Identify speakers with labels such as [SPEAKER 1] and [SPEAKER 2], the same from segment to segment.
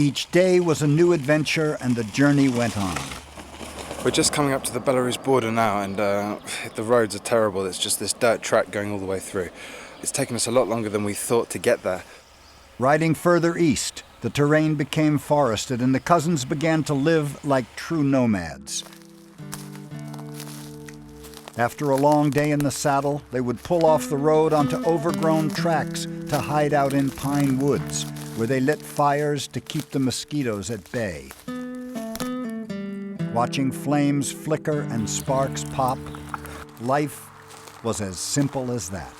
[SPEAKER 1] Each day was a new adventure, and the journey went on.
[SPEAKER 2] We're just coming up to the Belarus border now, and the roads are terrible. It's just this dirt track going all the way through. It's taken us a lot longer than we thought to get there.
[SPEAKER 1] Riding further east, the terrain became forested, and the cousins began to live like true nomads. After a long day in the saddle, they would pull off the road onto overgrown tracks to hide out in pine woods, where they lit fires to keep the mosquitoes at bay. Watching flames flicker and sparks pop, life was as simple as that.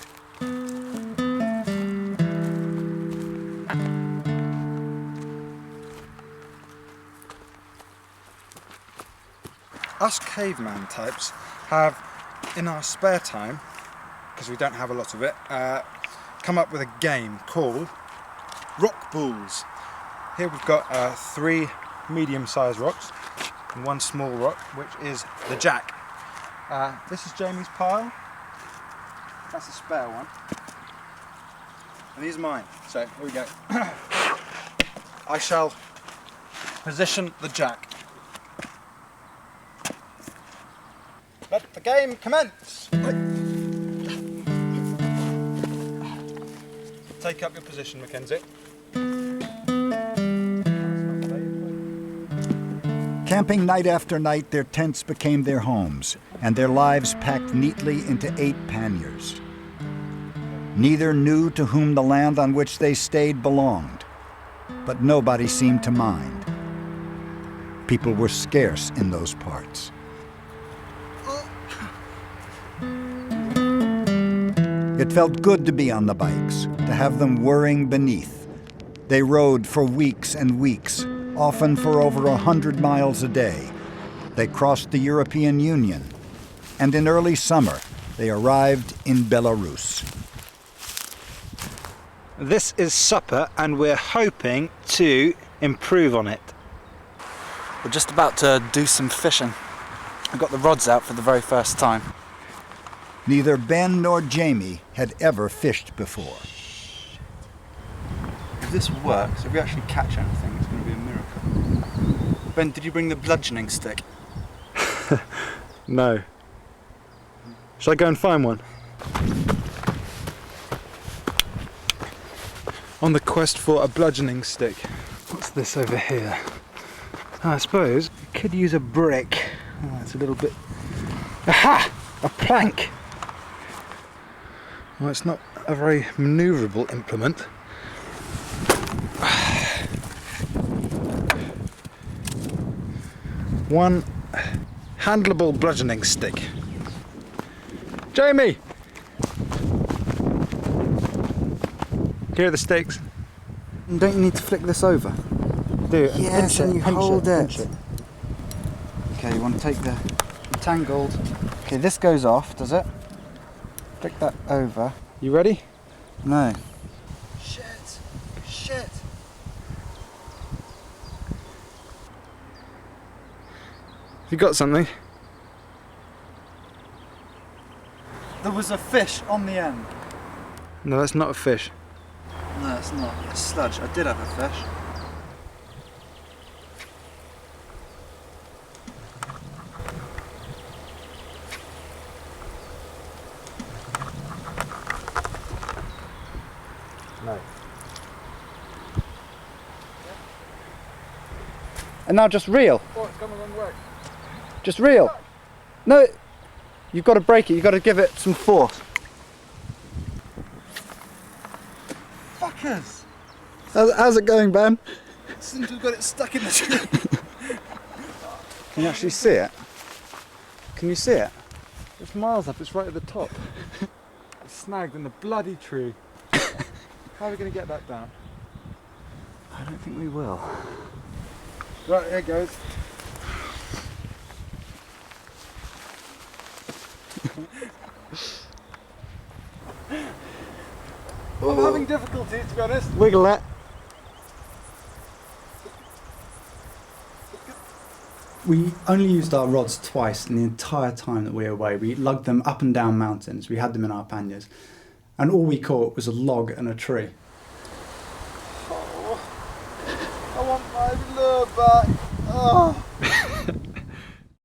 [SPEAKER 2] Us caveman types have, in our spare time, because we don't have a lot of it, come up with a game called rock balls. Here we've got 3 medium-sized rocks and 1 small rock, which is the jack. This is Jamie's pile. That's a spare one. And these are mine. So here we go. I shall position the jack. Let the game commence! Take up your position, Mackenzie.
[SPEAKER 1] Camping night after night, their tents became their homes, and their lives packed neatly into 8 panniers. Neither knew to whom the land on which they stayed belonged, but nobody seemed to mind. People were scarce in those parts. It felt good to be on the bikes, to have them whirring beneath. They rode for weeks and weeks, often for over 100 miles a day. They crossed the European Union, and in early summer, they arrived in Belarus.
[SPEAKER 3] This is supper, and we're hoping to improve on it. We're just about to do some fishing. I've got the rods out for the very first time.
[SPEAKER 1] Neither Ben nor Jamie had ever fished before.
[SPEAKER 3] If this works, if we actually catch anything, it's going to be a miracle. Ben, did you bring the bludgeoning stick?
[SPEAKER 2] No. Shall I go and find one? On the quest for a bludgeoning stick. What's this over here? I suppose we could use a brick. Oh, it's a little bit... Aha! A plank! Well, it's not a very manoeuvrable implement. One handleable bludgeoning stick. Jamie! Here are the sticks.
[SPEAKER 3] Don't you need to flick this over?
[SPEAKER 2] Do it.
[SPEAKER 3] Yes, and you hold it.
[SPEAKER 2] Pinch it.
[SPEAKER 3] Okay, you want to take the tangled... Okay, this goes off, does it? Flick that over.
[SPEAKER 2] You ready?
[SPEAKER 3] No.
[SPEAKER 1] Shit! Shit!
[SPEAKER 2] You got something?
[SPEAKER 3] There was a fish on the end.
[SPEAKER 2] No, that's not a fish.
[SPEAKER 3] No, it's not. It's sludge. I did have a fish.
[SPEAKER 2] No.
[SPEAKER 3] And now just reel.
[SPEAKER 2] Oh, it's gone the wrong way.
[SPEAKER 3] Just reel. No, you've got to break it. You've got to give it some force.
[SPEAKER 1] Fuckers!
[SPEAKER 3] How's it going, Ben?
[SPEAKER 1] Seems to have got it stuck in the tree.
[SPEAKER 3] Can you actually see it? Can you see it?
[SPEAKER 2] It's miles up, it's right at the top. It's snagged in the bloody tree. How are we going to get that down?
[SPEAKER 3] I don't think we will.
[SPEAKER 2] Right, here it goes. I'm having difficulties, to be honest.
[SPEAKER 3] Wiggle it.
[SPEAKER 4] We only used our rods twice in the entire time that we were away. We lugged them up and down mountains. We had them in our panniers. And all we caught was a log and a tree.
[SPEAKER 2] Oh, I want I've looked back. Oh.